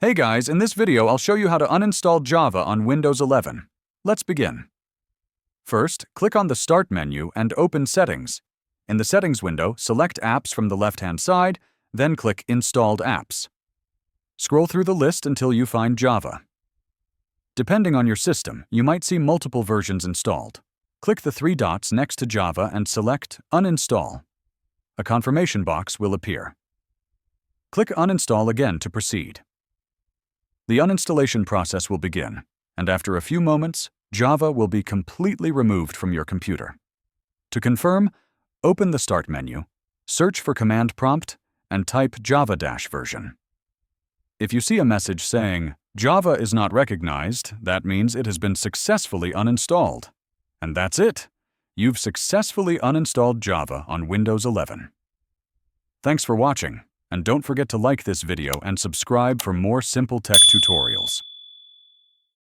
Hey guys, in this video I'll show you how to uninstall Java on Windows 11. Let's begin. First, click on the Start menu and open Settings. In the Settings window, select Apps from the left-hand side, then click Installed Apps. Scroll through the list until you find Java. Depending on your system, you might see multiple versions installed. Click the three dots next to Java and select Uninstall. A confirmation box will appear. Click Uninstall again to proceed. The uninstallation process will begin, and after a few moments, Java will be completely removed from your computer. To confirm, open the Start menu, search for Command Prompt, and type Java-version. If you see a message saying, Java is not recognized, that means it has been successfully uninstalled. And that's it! You've successfully uninstalled Java on Windows 11. Thanks for watching. And don't forget to like this video and subscribe for more simple tech tutorials.